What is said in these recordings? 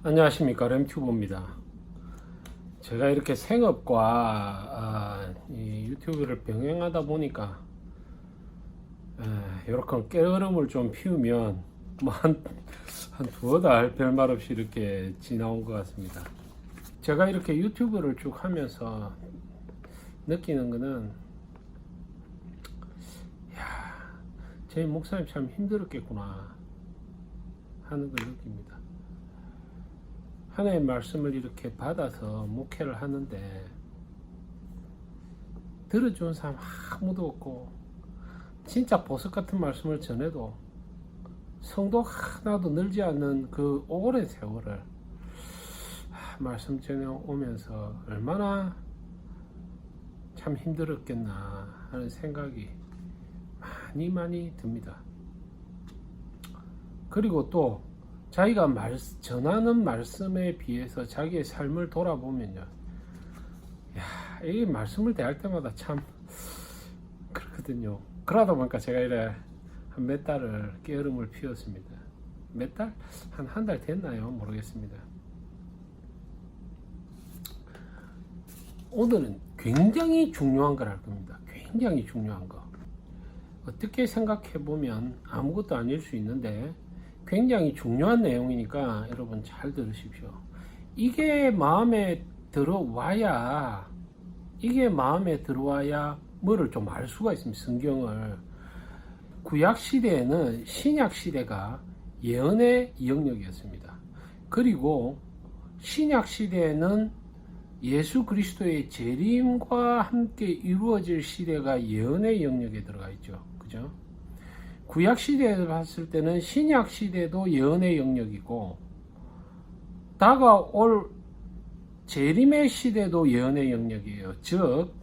안녕하십니까, 램튜브입니다. 제가 이렇게 생업과 이 유튜브를 병행하다 보니까 이렇게 깨어름을 좀 피우면 뭐 한 두어 달 별말 없이 이렇게 지나온 것 같습니다. 제가 이렇게 유튜브를 쭉 하면서 느끼는 거는, 제 목사님 참 힘들었겠구나 하는 걸 느낍니다. 하나님의 말씀을 이렇게 받아서 목회를 하는데 들어주는 사람 아무도 없고, 진짜 보석 같은 말씀을 전해도 성도 하나도 늘지 않는 그 오랜 세월을 말씀 전해오면서 얼마나 참 힘들었겠나 하는 생각이 많이 듭니다. 그리고 또 자기가 전하는 말씀에 비해서 자기의 삶을 돌아보면요, 이 말씀을 대할 때마다 참 그렇거든요. 그러다 보니까 제가 이래 한 몇 달을 깨어름을 피웠습니다. 몇 달? 한 달 됐나요? 모르겠습니다. 오늘은 굉장히 중요한 걸 할 겁니다. 굉장히 중요한 거. 어떻게 생각해 보면 아무것도 아닐 수 있는데 굉장히 중요한 내용이니까 여러분 잘 들으십시오. 이게 마음에 들어와야 뭐를 좀 알 수가 있습니다. 성경을. 구약 시대에는 신약 시대가 예언의 영역이었습니다. 그리고 신약 시대에는 예수 그리스도의 재림과 함께 이루어질 시대가 예언의 영역에 들어가 있죠. 그죠? 구약 시대에서 봤을 때는 신약 시대도 예언의 영역이고, 다가올 재림의 시대도 예언의 영역이에요. 즉,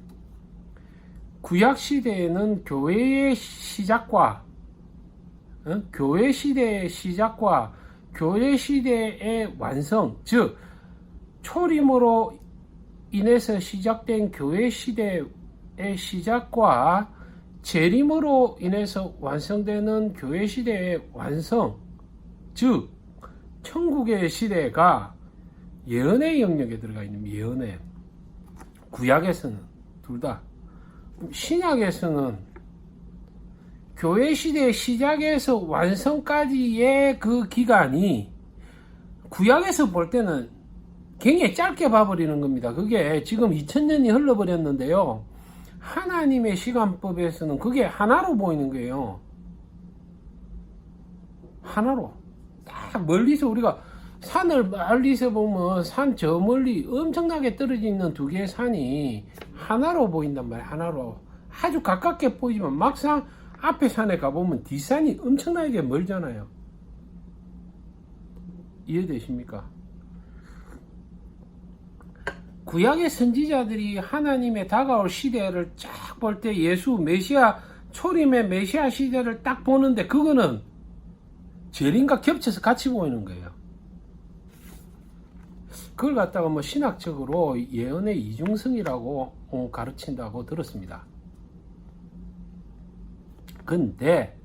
구약 시대에는 교회 시대의 시작과 교회 시대의 완성, 즉 초림으로 인해서 시작된 교회 시대의 시작과 재림으로 인해서 완성되는 교회 시대의 완성, 즉 천국의 시대가 예언의 영역에 들어가 있는 예언의, 구약에서는 둘 다, 신약에서는 교회 시대의 시작에서 완성까지의 그 기간이 구약에서 볼 때는 굉장히 짧게 봐버리는 겁니다. 그게 지금 2000년이 흘러버렸는데요, 하나님의 시간법에서는 그게 하나로 보이는 거예요. 하나로. 딱 멀리서 우리가 산을 멀리서 보면 산 저 멀리 엄청나게 떨어져 있는 두 개의 산이 하나로 보인단 말이에요. 하나로. 아주 가깝게 보이지만 막상 앞에 산에 가보면 뒷산이 엄청나게 멀잖아요. 이해되십니까? 구약의 선지자들이 하나님의 다가올 시대를 쫙 볼 때 예수 메시아, 초림의 메시아 시대를 딱 보는데 그거는 재림과 겹쳐서 같이 보이는 거예요. 그걸 갖다가 뭐 신학적으로 예언의 이중성이라고 가르친다고 들었습니다. 근데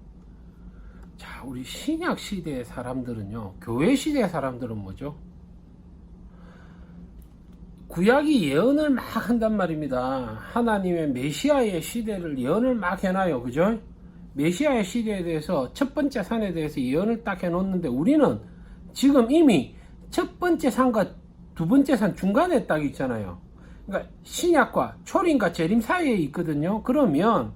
자, 우리 신약 시대의 사람들은요, 교회 시대의 사람들은 뭐죠? 구약이 예언을 막 한단 말입니다. 하나님의 메시아의 시대를 예언을 막 해놔요. 그죠? 메시아의 시대에 대해서 첫 번째 산에 대해서 예언을 딱 해놓는데, 우리는 지금 이미 첫 번째 산과 두 번째 산 중간에 딱 있잖아요. 그러니까 신약과 초림과 재림 사이에 있거든요. 그러면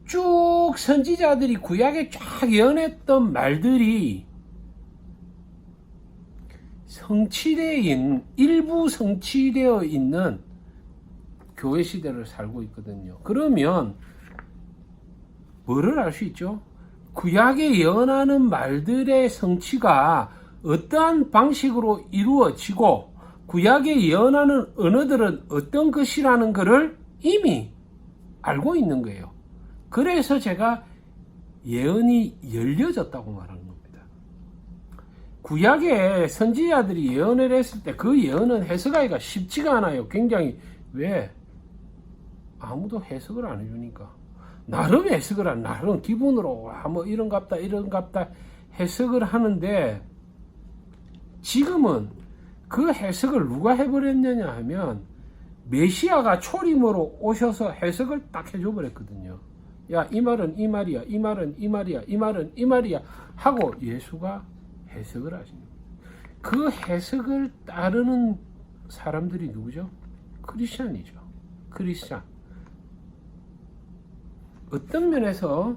쭉 선지자들이 구약에 쫙 예언했던 말들이 일부 성취되어 있는 교회 시대를 살고 있거든요. 그러면 뭐를 알 수 있죠? 구약에 예언하는 말들의 성취가 어떠한 방식으로 이루어지고 구약에 예언하는 언어들은 어떤 것이라는 것을 이미 알고 있는 거예요. 그래서 제가 예언이 열려졌다고 말하는 겁니다. 구약에 선지자들이 예언을 했을 때 그 예언은 해석하기가 쉽지가 않아요. 굉장히. 왜? 아무도 해석을 안 해주니까. 나름 해석을 한, 나름 기분으로 뭐 이런갑다 해석을 하는데, 지금은 그 해석을 누가 해버렸느냐 하면 메시아가 초림으로 오셔서 해석을 딱 해줘 버렸거든요. 야, 이 말은 이 말이야, 이 말은 이 말이야, 이 말은 이 말이야 하고 예수가 해석을 하십니다. 그 해석을 따르는 사람들이 누구죠? 크리스찬이죠. 크리스찬. 어떤 면에서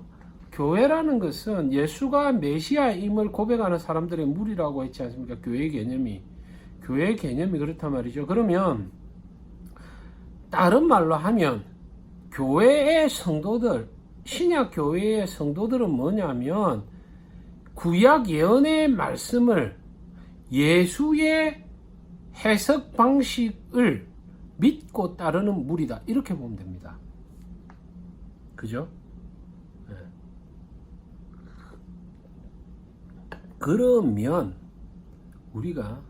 교회라는 것은 예수가 메시아임을 고백하는 사람들의 무리라고 했지 않습니까? 교회의 개념이 그렇단 말이죠. 그러면 다른 말로 하면 교회의 성도들, 신약 교회의 성도들은 뭐냐면 구약 예언의 말씀을 예수의 해석 방식을 믿고 따르는 무리다. 이렇게 보면 됩니다. 그죠? 네. 그러면 우리가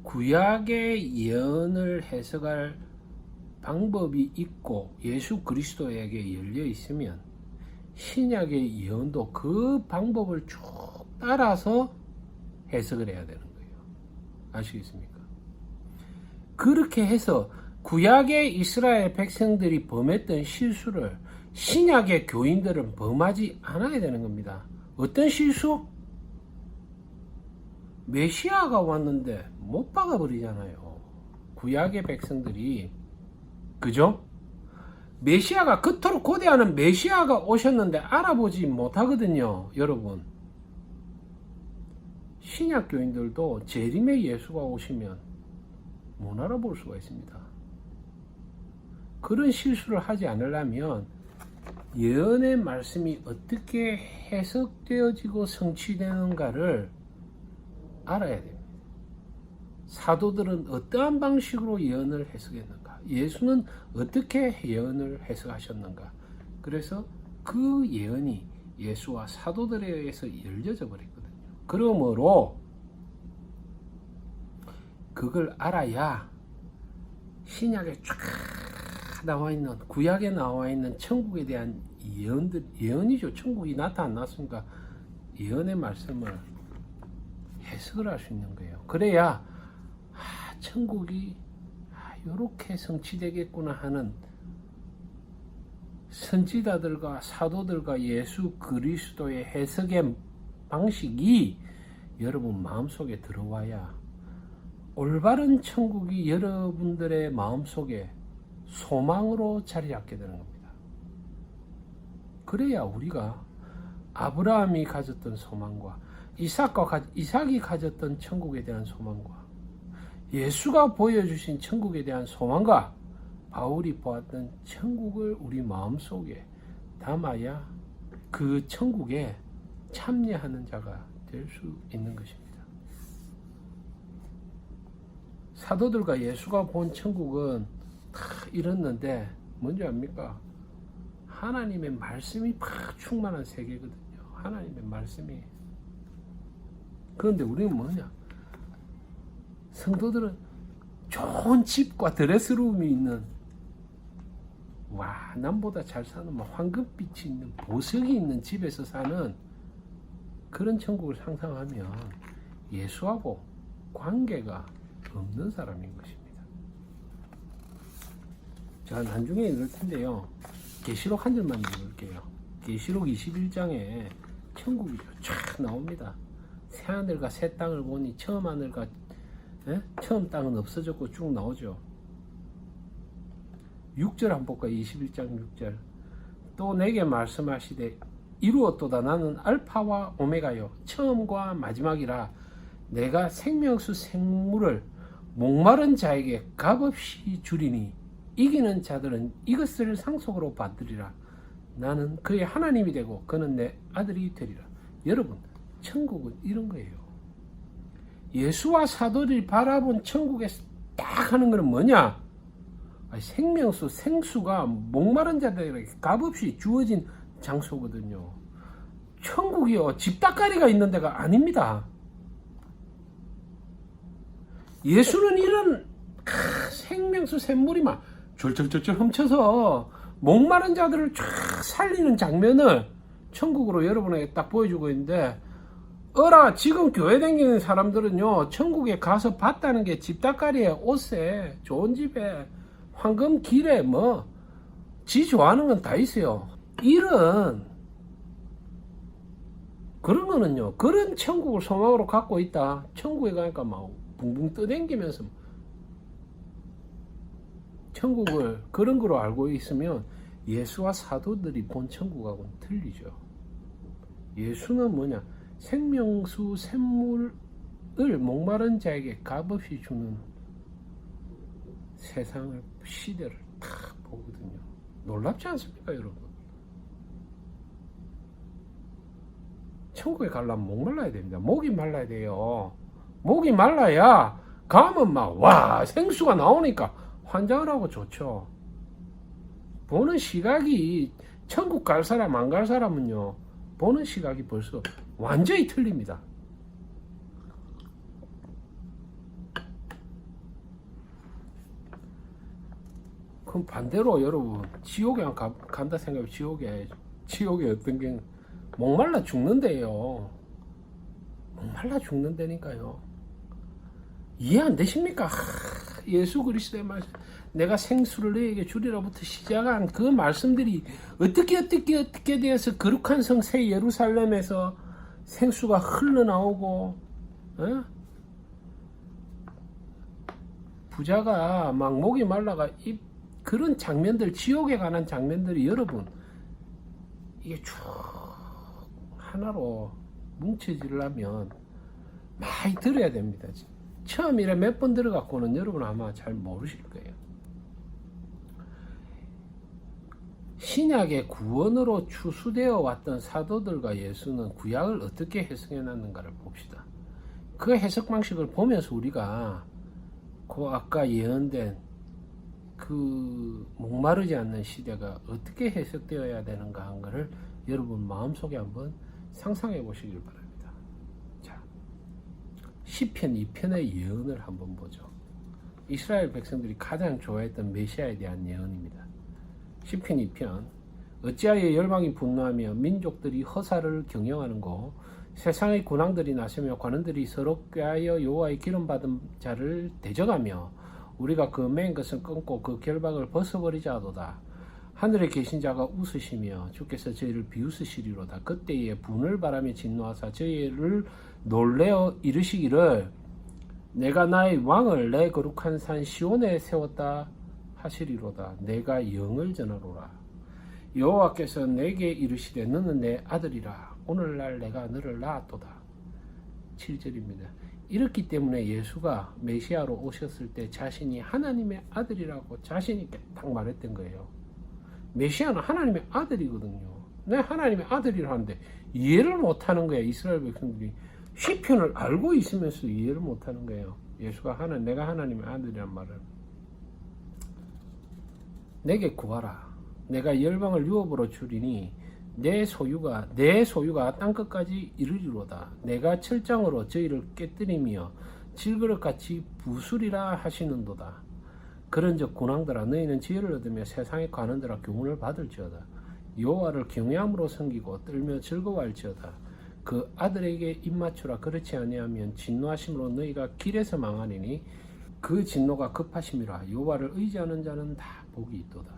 구약의 예언을 해석할 방법이 있고 예수 그리스도에게 열려 있으면 신약의 예언도 그 방법을 쭉 따라서 해석을 해야 되는 거예요. 아시겠습니까? 그렇게 해서 구약의 이스라엘 백성들이 범했던 실수를 신약의 교인들은 범하지 않아야 되는 겁니다. 어떤 실수? 메시아가 왔는데 못 박아버리잖아요. 구약의 백성들이. 그죠? 메시아가 그토록 고대하는 메시아가 오셨는데 알아보지 못하거든요. 여러분. 신약 교인들도 재림의 예수가 오시면 못 알아볼 수가 있습니다. 그런 실수를 하지 않으려면 예언의 말씀이 어떻게 해석되어지고 성취되는가를 알아야 됩니다. 사도들은 어떠한 방식으로 예언을 해석했는가? 예수는 어떻게 예언을 해석하셨는가? 그래서 그 예언이 예수와 사도들에 의해서 열려져 버렸거든요. 그러므로 그걸 알아야 신약에 쫙 나와 있는, 구약에 나와 있는 천국에 대한 예언이죠. 천국이 나타났으니까 예언의 말씀을 해석을 할 수 있는 거예요. 그래야 천국이 이렇게 성취되겠구나 하는 선지자들과 사도들과 예수 그리스도의 해석의 방식이 여러분 마음속에 들어와야 올바른 천국이 여러분들의 마음속에 소망으로 자리 잡게 되는 겁니다. 그래야 우리가 아브라함이 가졌던 소망과 이삭이 가졌던 천국에 대한 소망과 예수가 보여주신 천국에 대한 소망과 바울이 보았던 천국을 우리 마음속에 담아야 그 천국에 참여하는 자가 될 수 있는 것입니다. 사도들과 예수가 본 천국은 다 이렇는데 뭔지 압니까? 하나님의 말씀이 팍 충만한 세계거든요. 하나님의 말씀이. 그런데 우리는 뭐냐? 성도들은 좋은 집과 드레스룸이 있는, 남보다 잘 사는 황금빛이 있는, 보석이 있는 집에서 사는 그런 천국을 상상하면 예수하고 관계가 없는 사람인 것입니다. 자, 나중에 읽을 텐데요. 계시록 한 절만 읽을게요. 계시록 21장에 천국이 쫙 나옵니다. 새 하늘과 새 땅을 보니 처음 하늘과 처음 땅은 없어졌고 쭉 나오죠. 6절 한번 볼까요? 21장 6절. 또 내게 말씀하시되 이루었도다. 나는 알파와 오메가요 처음과 마지막이라. 내가 생명수 생물을 목마른 자에게 값없이 주리니 이기는 자들은 이것을 상속으로 받으리라. 나는 그의 하나님이 되고 그는 내 아들이 되리라. 여러분, 천국은 이런 거예요. 예수와 사도들이 바라본 천국에서 딱 하는 것은 뭐냐? 생명수, 생수가 목마른 자들에게 값없이 주어진 장소거든요. 천국이요, 집닦아리가 있는 데가 아닙니다. 예수는 이런 생명수 샘물이 막 졸졸졸졸 훔쳐서 목마른 자들을 쫙 살리는 장면을 천국으로 여러분에게 딱 보여주고 있는데, 지금 교회 다니는 사람들은요, 천국에 가서 봤다는 게 집닦아리에, 옷에, 좋은 집에, 황금 길에, 지 좋아하는 건 다 있어요. 그런 거는요, 그런 천국을 소망으로 갖고 있다. 천국에 가니까 막 붕붕 떠댕기면서 천국을 그런 거로 알고 있으면 예수와 사도들이 본 천국하고는 틀리죠. 예수는 뭐냐? 생명수 샘물을 목마른 자에게 값없이 주는 세상을, 시대를 딱 보거든요. 놀랍지 않습니까, 여러분? 천국에 가려면 목 말라야 됩니다. 목이 말라야 돼요. 목이 말라야 가면 생수가 나오니까 환장을 하고 좋죠. 보는 시각이, 천국 갈 사람 안 갈 사람은요, 보는 시각이 벌써 완전히 틀립니다. 그럼 반대로 여러분, 지옥에 간다 생각하면 지옥에 어떤 게 목말라 죽는데요. 목말라 죽는다니까요. 이해 안 되십니까? 예수 그리스도의 말씀, 내가 생수를 너에게 주리라부터 시작한 그 말씀들이 어떻게 되어서 거룩한 성 새 예루살렘에서 생수가 흘러나오고, 부자가 막 목이 말라가 그런 장면들, 지옥에 관한 장면들이 여러분, 이게 쭉 하나로 뭉쳐지려면 많이 들어야 됩니다. 처음이라 몇 번 들어갖고는 여러분 아마 잘 모르실 거예요. 신약의 구원으로 추수되어 왔던 사도들과 예수는 구약을 어떻게 해석해 놨는가를 봅시다. 그 해석 방식을 보면서 우리가 그 아까 예언된 그 목마르지 않는 시대가 어떻게 해석되어야 되는가 한 거를 여러분 마음속에 한번 상상해 보시길 바랍니다. 자, 시편 2편의 예언을 한번 보죠. 이스라엘 백성들이 가장 좋아했던 메시아에 대한 예언입니다. 시편 2편, 어찌하여 열방이 분노하며 민족들이 허사를 경영하는고, 세상의 군왕들이 나서며 관원들이 서로 꾀하여 여호와의 기름받은 자를 대적하며 우리가 그 맨 것을 끊고 그 결박을 벗어버리자 하도다. 하늘에 계신 자가 웃으시며 주께서 저희를 비웃으시리로다. 그때에 분을 바라며 진노하사 저희를 놀래어 이르시기를 내가 나의 왕을 내 거룩한 산 시온에 세웠다 하시리로다. 내가 영을 전하노라. 여호와께서 내게 이르시되 너는 내 아들이라. 오늘날 내가 너를 낳았도다. 7절입니다. 이렇기 때문에 예수가 메시아로 오셨을 때 자신이 하나님의 아들이라고 자신 있게 딱 말했던 거예요. 메시아는 하나님의 아들이거든요. 내 하나님의 아들이라 하는데 이해를 못하는 거예요. 이스라엘 백성들이 시편을 알고 있으면서 이해를 못하는 거예요. 예수가 내가 하나님의 아들이란 말을. 내게 구하라. 내가 열방을 유업으로 주리니 내 소유가 땅끝까지 이르리로다. 내가 철장으로 저희를 깨뜨리며 질그릇같이 부수리라 하시는도다. 그런즉 군왕들아 너희는 지혜를 얻으며 세상의 관원들아 교훈을 받을지어다. 여호와를 경외함으로 섬기고 떨며 즐거워할지어다. 그 아들에게 입맞추라. 그렇지 아니하면 진노하심으로 너희가 길에서 망하리니 그 진노가 급하심이라. 여호와를 의지하는 자는 다 복이 있도다.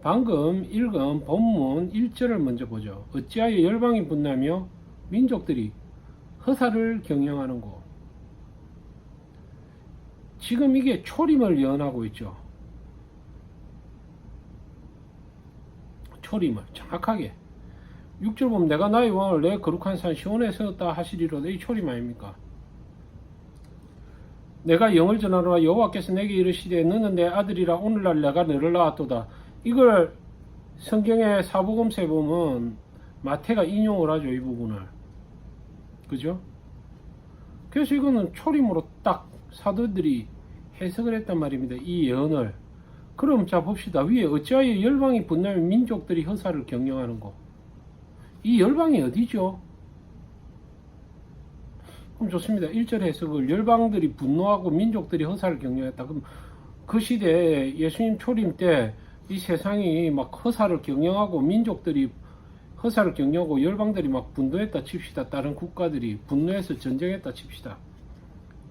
방금 읽은 본문 1절을 먼저 보죠. 어찌하여 열방이 분나며 민족들이 허사를 경영하는고. 지금 이게 초림을 예언하고 있죠. 초림을 정확하게 6절 보면 내가 나의 왕을 내 거룩한 산 시온에 세웠다 하시리로다. 이 초림 아닙니까? 내가 영을 전하노라. 여호와께서 내게 이르시되 너는 내 아들이라. 오늘날 내가 너를 낳았도다. 이걸 성경의 사복음서에 보면 마태가 인용을 하죠. 이 부분을. 그죠? 그래서 이거는 초림으로 딱 사도들이 해석을 했단 말입니다. 이 예언을. 그럼 자 봅시다. 위에 어찌하여 열방이 분나며 민족들이 허사를 경영하는 거. 이 열방이 어디죠? 그럼 좋습니다. 1절 해석을 열방들이 분노하고 민족들이 허사를 경영했다. 그럼 그 시대에 예수님 초림 때 이 세상이 막 허사를 경영하고 민족들이 허사를 격려하고 열방들이 막 분노했다 칩시다. 다른 국가들이 분노해서 전쟁했다 칩시다.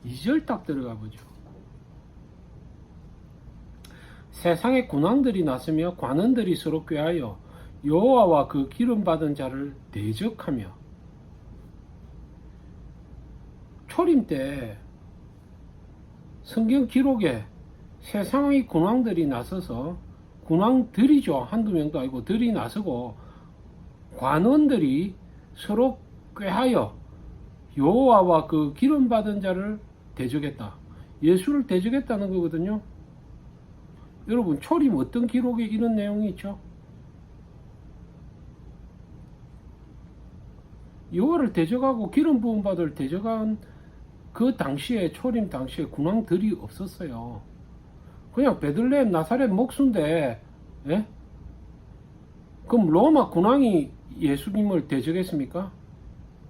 2절 딱 들어가 보죠. 세상의 군왕들이 나서며 관원들이 서로 꾀하여 여호와와 그 기름 받은 자를 대적하며. 초림 때 성경 기록에 세상의 군왕들이 나서서, 군왕들이죠. 한두 명도 아니고 들이 나서고 관원들이 서로 꾀하여 여호와와 그 기름 받은 자를 대적했다. 예수를 대적했다는 거거든요. 여러분, 초림 어떤 기록에 이런 내용이 있죠? 여호와를 대적하고 기름 부음 받을 대적한 그 당시에, 초림 당시에 군왕들이 없었어요. 그냥 베들레헴 나사렛 목수인데, 예? 그럼 로마 군왕이 예수님을 대적했습니까?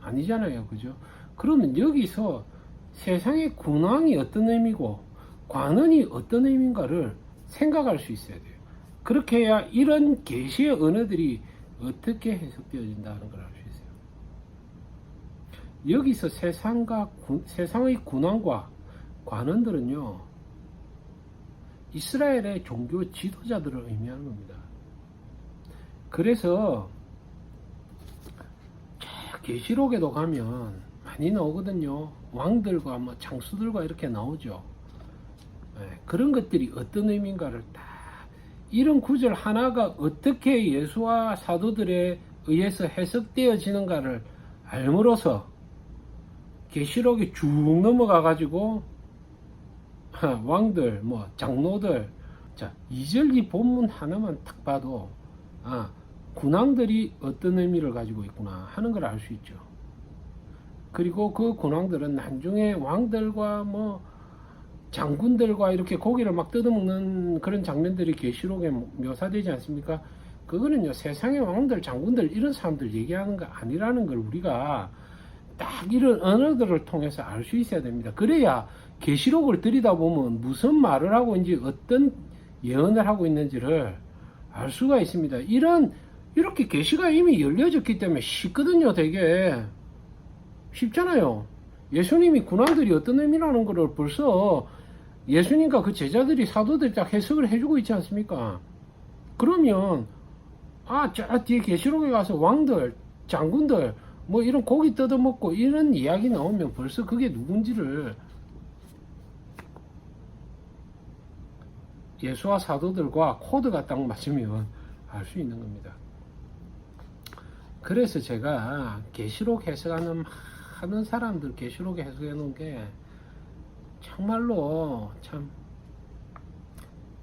아니잖아요. 그죠? 그러면 여기서 세상의 군왕이 어떤 의미고 관원이 어떤 의미인가를 생각할 수 있어야 돼요. 그렇게 해야 이런 계시의 언어들이 어떻게 해석되어진다는 걸 알 수 있어요. 여기서 세상의 군왕과 관원들은요, 이스라엘의 종교 지도자들을 의미하는 겁니다. 그래서 계시록에도 가면 많이 나오거든요. 왕들과 뭐 장수들과 이렇게 나오죠. 그런 것들이 어떤 의미인가를 다, 이런 구절 하나가 어떻게 예수와 사도들에 의해서 해석되어지는가를 알므로써 계시록이 쭉 넘어가 가지고 왕들, 뭐 장로들, 자 2절 이 본문 하나만 딱 봐도 군왕들이 어떤 의미를 가지고 있구나 하는 걸 알 수 있죠. 그리고 그 군왕들은 나중에 왕들과 뭐 장군들과 이렇게 고기를 막 뜯어먹는 그런 장면들이 계시록에 묘사되지 않습니까? 그거는요, 세상의 왕들, 장군들 이런 사람들 얘기하는 거 아니라는 걸 우리가 딱 이런 언어들을 통해서 알 수 있어야 됩니다. 그래야 계시록을 들이다보면 무슨 말을 하고 있는지, 어떤 예언을 하고 있는지를 알 수가 있습니다. 이렇게 계시가 이미 열려졌기 때문에 쉽거든요. 되게 쉽잖아요. 예수님이 군왕들이 어떤 의미라는 것을 벌써 예수님과 그 제자들이, 사도들이 딱 해석을 해주고 있지 않습니까? 그러면 저 뒤에 계시록에 가서 왕들, 장군들 뭐 이런 고기 뜯어먹고 이런 이야기 나오면 벌써 그게 누군지를 예수와 사도들과 코드가 딱 맞으면 알 수 있는 겁니다. 그래서 제가 계시록 해석하는 하는 사람들 계시록에 해석해 놓은 게 정말로 참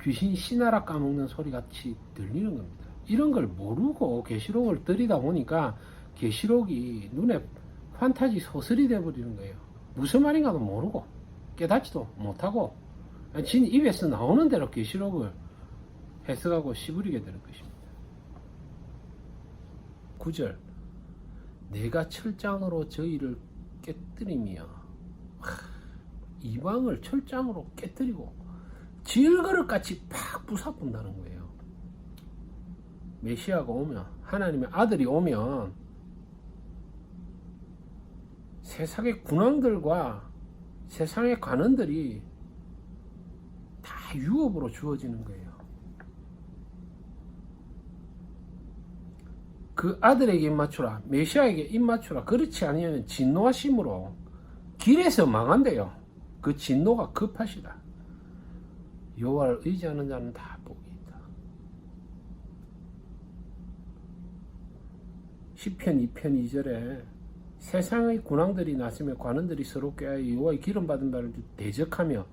귀신 씨나라 까먹는 소리 같이 들리는 겁니다. 이런 걸 모르고 계시록을 들이다 보니까 계시록이 눈에 판타지 소설이 돼버리는 거예요. 무슨 말인가도 모르고 깨닫지도 못하고 진 입에서 나오는 대로 계시록을 해석하고 씨부리게 되는 것입니다. 9절, 내가 철장으로 저희를 깨뜨리며, 이방을 철장으로 깨뜨리고 질그릇같이 팍 부숴본다는 거예요. 메시아가 오면, 하나님의 아들이 오면 세상의 군왕들과 세상의 관원들이 다 유업으로 주어지는 거예요. 그 아들에게 입맞추라, 메시아에게 입맞추라. 그렇지 아니면 진노하심으로 길에서 망한대요. 그 진노가 급하시다. 여호와를 의지하는 자는 다 복이 있다. 시편 2편 2절에 세상의 군왕들이 나서며 관원들이 서로 꾀하여 여호와의 기름 받은 자를 대적하며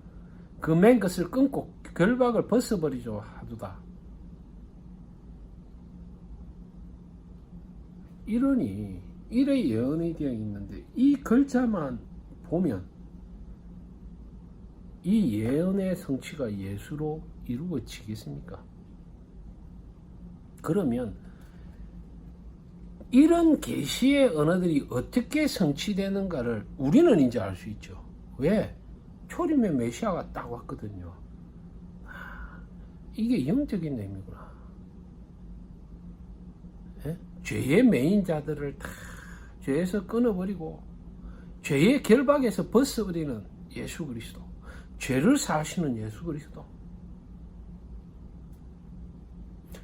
그 맨 것을 끊고 결박을 벗어버리죠 하도다. 이러니 이래 예언이 되어 있는데 이 글자만 보면 이 예언의 성취가 예수로 이루어지겠습니까? 그러면 이런 계시의 언어들이 어떻게 성취되는가를 우리는 이제 알 수 있죠. 왜? 초림의 메시아가 딱 왔거든요. 이게 영적인 의미구나. 예? 죄의 매인자들을 다 죄에서 끊어버리고 죄의 결박에서 벗어버리는 예수 그리스도, 죄를 사하시는 예수 그리스도,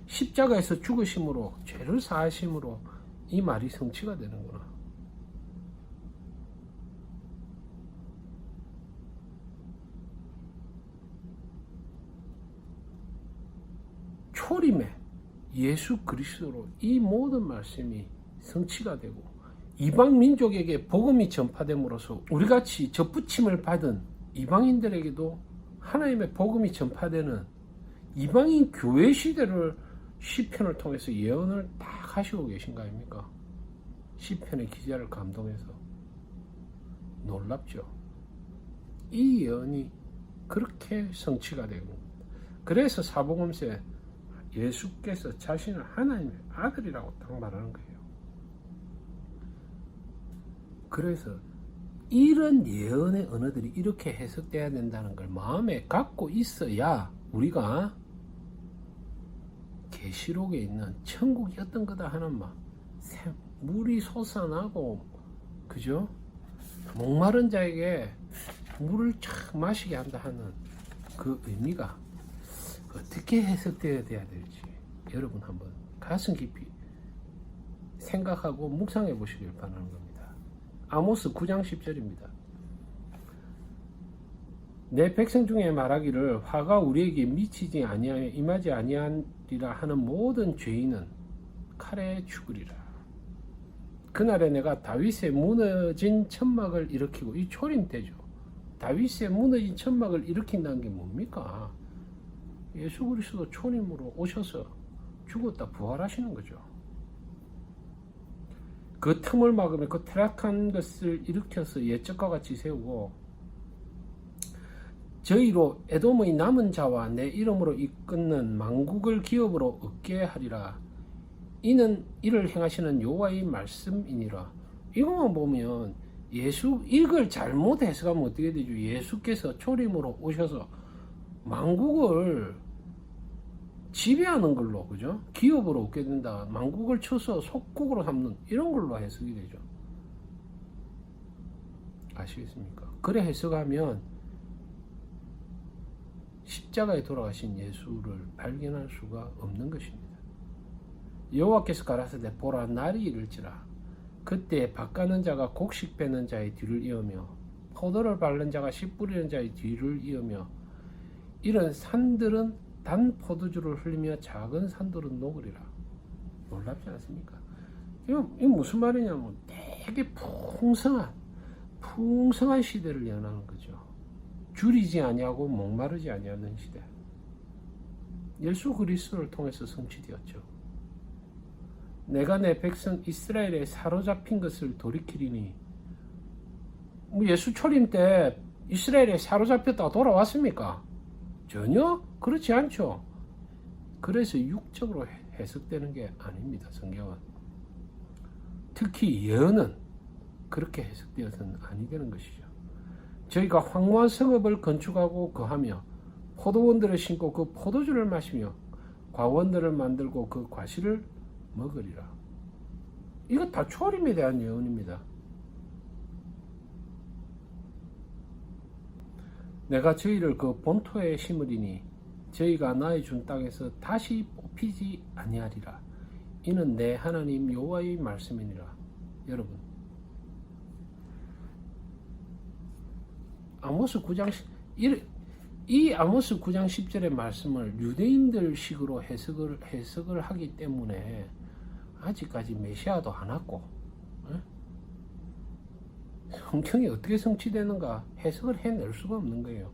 십자가에서 죽으심으로 죄를 사하심으로 이 말이 성취가 되는구나. 초림에 예수 그리스도로 이 모든 말씀이 성취가 되고 이방 민족에게 복음이 전파됨으로써 우리같이 접붙임을 받은 이방인들에게도 하나님의 복음이 전파되는 이방인 교회 시대를 시편을 통해서 예언을 딱 하시고 계신 거 아닙니까? 시편의 기자를 감동해서 놀랍죠. 이 예언이 그렇게 성취가 되고, 그래서 사복음서에 예수께서 자신을 하나님의 아들이라고 딱 말하는 거예요. 그래서 이런 예언의 언어들이 이렇게 해석돼야 된다는 걸 마음에 갖고 있어야 우리가 계시록에 있는 천국이 어떤 거다 하는 말, 물이 솟아나고, 그죠? 목마른 자에게 물을 쫙 마시게 한다 하는 그 의미가 어떻게 해석되어야 될지 여러분 한번 가슴 깊이 생각하고 묵상해 보시길 바라는 겁니다. 아모스 9장 10절입니다. 내 백성 중에 말하기를 화가 우리에게 미치지 아니하여 임하지 아니하리라 하는 모든 죄인은 칼에 죽으리라. 그날에 내가 다윗의 무너진 천막을 일으키고, 이 초림 때죠. 다윗의 무너진 천막을 일으킨다는 게 뭡니까? 예수 그리스도 초림으로 오셔서 죽었다 부활하시는 거죠. 그 틈을 막으며 그 타락한 것을 일으켜서 옛적과 같이 세우고 저희로 에돔의 남은 자와 내 이름으로 이끄는 만국을 기업으로 얻게 하리라. 이는 이를 행하시는 여호와의 말씀이니라. 이것만 보면 이걸 잘못 해석하면 어떻게 되죠? 예수께서 초림으로 오셔서 만국을 지배하는 걸로, 그죠? 기업으로 얻게 된다. 만국을 쳐서 속국으로 삼는 이런 걸로 해석이 되죠. 아시겠습니까? 그래 해석하면 십자가에 돌아가신 예수를 발견할 수가 없는 것입니다. 여호와께서 가라사대 보라 날이 이를지라 그때 밭가는 자가 곡식 빼는 자의 뒤를 이으며 포도를 밟는 자가 씨 뿌리는 자의 뒤를 이으며 이런 산들은 단 포도주를 흘리며 작은 산들은 녹으리라. 놀랍지 않습니까? 이거 무슨 말이냐면 되게 풍성한 시대를 예언하는 거죠. 줄이지 아니하고 목마르지 아니하는 시대. 예수 그리스도를 통해서 성취되었죠. 내가 내 백성 이스라엘에 사로잡힌 것을 돌이키리니, 예수 초림 때 이스라엘에 사로잡혔다가 돌아왔습니까? 전혀 그렇지 않죠. 그래서 육적으로 해석되는 게 아닙니다. 성경은 특히 예언은 그렇게 해석되어서는 아니 되는 것이죠. 저희가 황무한 성읍을 건축하고 거하며 포도원들을 심고 그 포도주를 마시며 과원들을 만들고 그 과실을 먹으리라. 이거 다 초림에 대한 예언입니다. 내가 저희를 그 본토에 심으리니 저희가 나의 준 땅에서 다시 뽑히지 아니하리라. 이는 내 하나님 여호와의 말씀이니라. 여러분, 아모스 9장 이 아모스 9장 10절의 말씀을 유대인들 식으로 해석을 하기 때문에 아직까지 메시아도 안 왔고, 성경이 어떻게 성취되는가 해석을 해낼 수가 없는 거예요.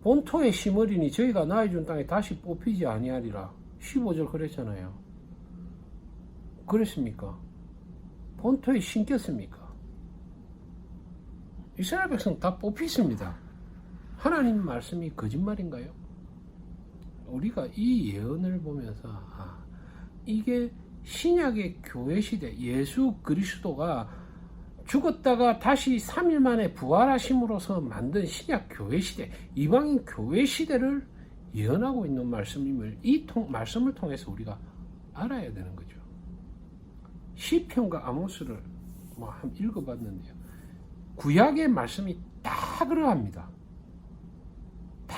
본토에 심으리니 저희가 나의 준 땅에 다시 뽑히지 아니하리라. 15절 그랬잖아요. 그랬습니까? 본토에 심겼습니까? 이스라엘 백성 다 뽑혔습니다. 하나님 말씀이 거짓말인가요? 우리가 이 예언을 보면서 이게 신약의 교회 시대, 예수 그리스도가 죽었다가 다시 3일 만에 부활하심으로써 만든 신약 교회 시대, 이방인 교회 시대를 예언하고 있는 말씀임을 이 말씀을 통해서 우리가 알아야 되는 거죠. 시편과 아모스를 뭐 한번 읽어봤는데요. 구약의 말씀이 다 그러합니다. 다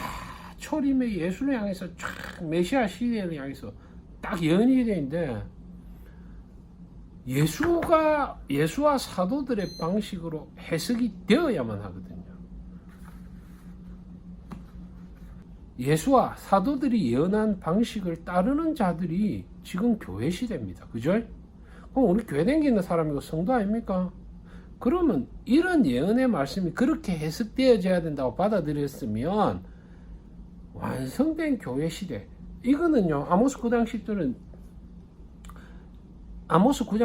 초림의 예수를 향해서 쫙 메시아 시대를 향해서 딱 예언이 되는데 예수와 사도들의 방식으로 해석이 되어야만 하거든요. 예수와 사도들이 예언한 방식을 따르는 자들이 지금 교회 시대입니다. 그죠? 그럼 우리 교회 다니는 사람이고 성도 아닙니까? 그러면 이런 예언의 말씀이 그렇게 해석되어져야 된다고 받아들였으면 완성된 교회 시대, 이거는요, 아모스 9장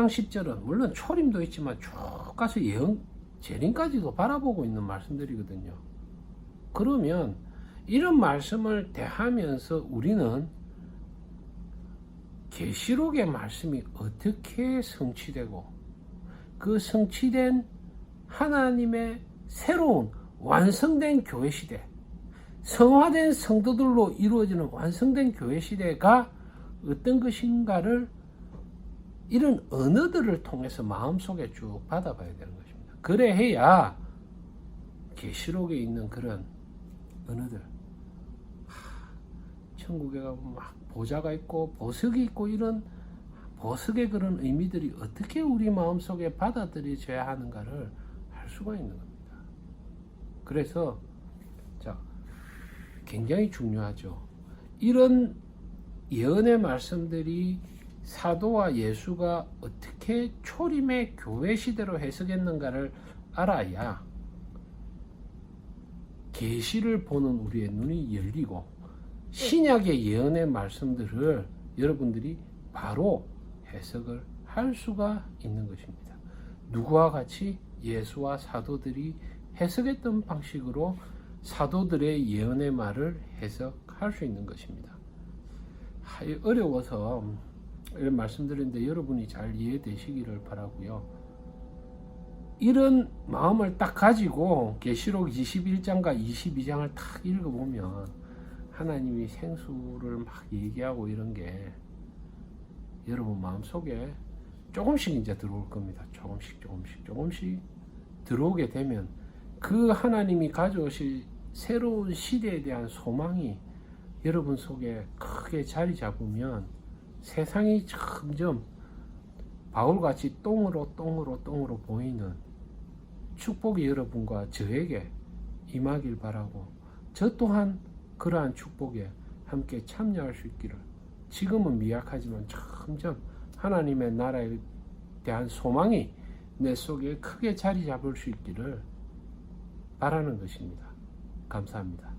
10절은 물론 초림도 있지만 쭉 가서 예언 재림까지도 바라보고 있는 말씀들이거든요. 그러면 이런 말씀을 대하면서 우리는 계시록의 말씀이 어떻게 성취되고 그 성취된 하나님의 새로운 완성된 교회 시대, 성화된 성도들로 이루어지는 완성된 교회 시대가 어떤 것인가를 이런 언어들을 통해서 마음속에 쭉 받아봐야 되는 것입니다. 그래 해야 계시록에 있는 그런 언어들, 천국에 가면 막 보좌가 있고 보석이 있고 이런 보석의 그런 의미들이 어떻게 우리 마음속에 받아들여져야 하는가를 할 수가 있는 겁니다. 그래서 굉장히 중요하죠. 이런 예언의 말씀들이 사도와 예수가 어떻게 초림의 교회 시대로 해석했는가를 알아야 계시를 보는 우리의 눈이 열리고 신약의 예언의 말씀들을 여러분들이 바로 해석을 할 수가 있는 것입니다. 누구와 같이 예수와 사도들이 해석했던 방식으로 사도들의 예언의 말을 해석할 수 있는 것입니다. 어려워서 이런 말씀드리는데 여러분이 잘 이해되시기를 바라고요. 이런 마음을 딱 가지고 계시록 21장과 22장을 딱 읽어보면 하나님이 생수를 막 얘기하고 이런 게 여러분 마음속에 조금씩 이제 들어올 겁니다. 조금씩 들어오게 되면 그 하나님이 가져오실 새로운 시대에 대한 소망이 여러분 속에 크게 자리 잡으면 세상이 점점 바울같이 똥으로 보이는 축복이 여러분과 저에게 임하길 바라고, 저 또한 그러한 축복에 함께 참여할 수 있기를, 지금은 미약하지만 점점 하나님의 나라에 대한 소망이 내 속에 크게 자리 잡을 수 있기를 바라는 것입니다. 감사합니다.